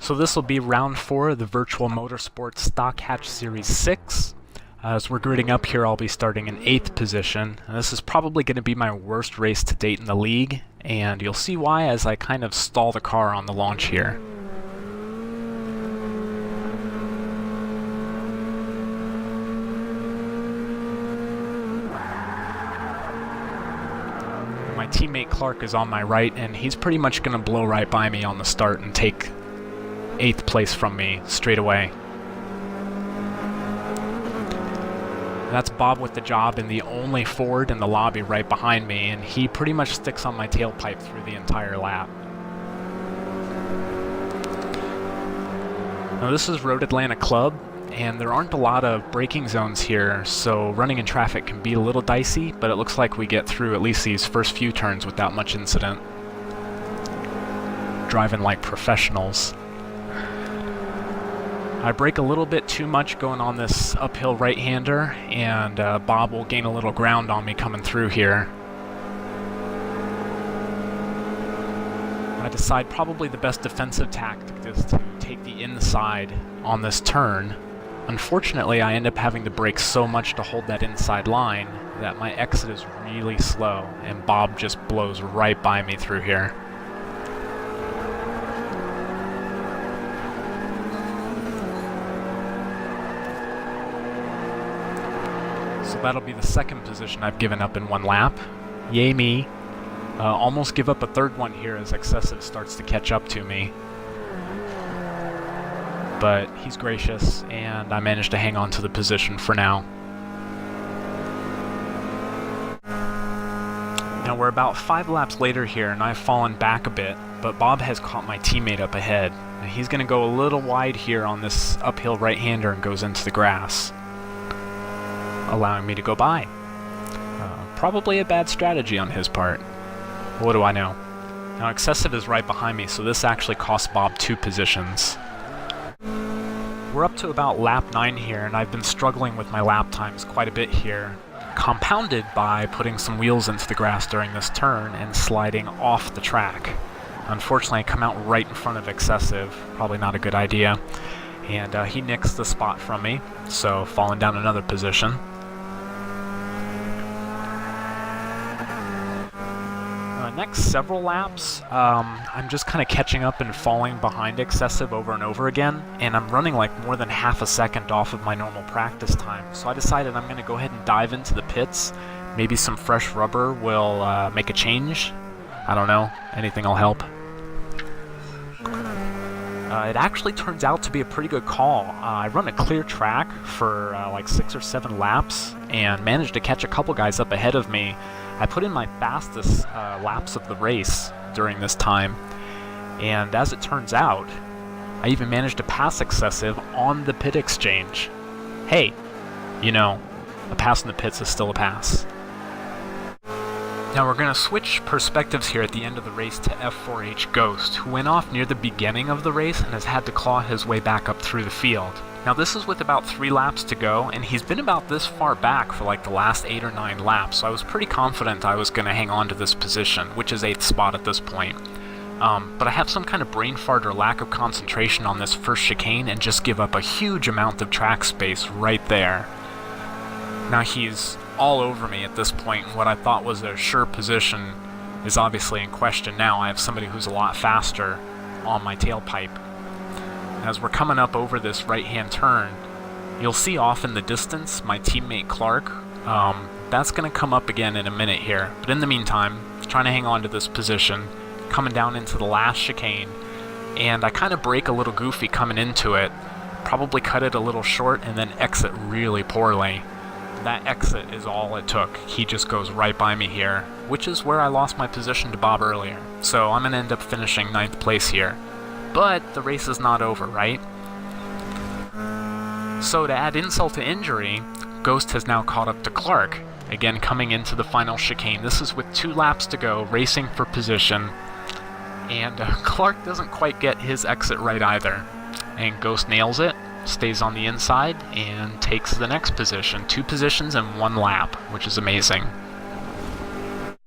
So this will be round 4 of the Virtual Motorsports Stock Hatch Series 6. As we're gridding up here, I'll be starting in 8th position. And this is probably going to be my worst race to date in the league, and you'll see why as I kind of stall the car on the launch here. My teammate Clark is on my right, and he's pretty much going to blow right by me on the start and take 8th place from me straight away. That's Bob with the job in the only Ford in the lobby right behind me, and he pretty much sticks on my tailpipe through the entire lap. Now this is Road Atlanta Club, and there aren't a lot of braking zones here, so running in traffic can be a little dicey, but it looks like we get through at least these first few turns without much incident. Driving like professionals. I brake a little bit too much going on this uphill right-hander, and Bob will gain a little ground on me coming through here. I decide probably the best defensive tactic is to take the inside on this turn. Unfortunately, I end up having to brake so much to hold that inside line that my exit is really slow, and Bob just blows right by me through here. So that'll be the second position I've given up in one lap. Yay me. Almost give up a third one here as Excessive starts to catch up to me. But he's gracious, and I managed to hang on to the position for now. Now we're about 5 laps later here, and I've fallen back a bit, but Bob has caught my teammate up ahead. Now he's going to go a little wide here on this uphill right-hander and goes into the grass, allowing me to go by. Probably a bad strategy on his part. What do I know? Now Excessive is right behind me, so this actually costs Bob 2 positions. We're up to about lap 9 here, and I've been struggling with my lap times quite a bit here, compounded by putting some wheels into the grass during this turn and sliding off the track. Unfortunately, I come out right in front of Excessive, probably not a good idea, and he nicks the spot from me, so falling down another position. Next several laps, I'm just kind of catching up and falling behind Excessive over and over again, and I'm running like more than half a second off of my normal practice time, so I decided I'm going to go ahead and dive into the pits. Maybe some fresh rubber will make a change. I don't know, anything will help. It actually turns out to be a pretty good call. I run a clear track for like 6 or 7 laps and managed to catch a couple guys up ahead of me. I put in my fastest laps of the race during this time, and as it turns out, I even managed to pass Excessive on the pit exchange. Hey, you know, a pass in the pits is still a pass. Now we're going to switch perspectives here at the end of the race to F4H Ghost, who went off near the beginning of the race and has had to claw his way back up through the field. Now this is with about 3 laps to go, and he's been about this far back for like the last 8 or 9 laps, so I was pretty confident I was going to hang on to this position, which is 8th spot at this point. But I have some kind of brain fart or lack of concentration on this first chicane and just give up a huge amount of track space right there. Now he's all over me at this point, and what I thought was a sure position is obviously in question now. I have somebody who's a lot faster on my tailpipe. As we're coming up over this right-hand turn, you'll see off in the distance my teammate Clark. That's going to come up again in a minute here, but in the meantime, trying to hang on to this position, coming down into the last chicane, and I kind of brake a little goofy coming into it, probably cut it a little short and then exit really poorly. That exit is all it took. He just goes right by me here, which is where I lost my position to Bob earlier. So I'm going to end up finishing 9th place here. But the race is not over, right? So to add insult to injury, Ghost has now caught up to Clark, again coming into the final chicane. This is with 2 laps to go, racing for position, and Clark doesn't quite get his exit right either. And Ghost nails it, stays on the inside, and takes the next position. 2 positions in 1 lap, which is amazing.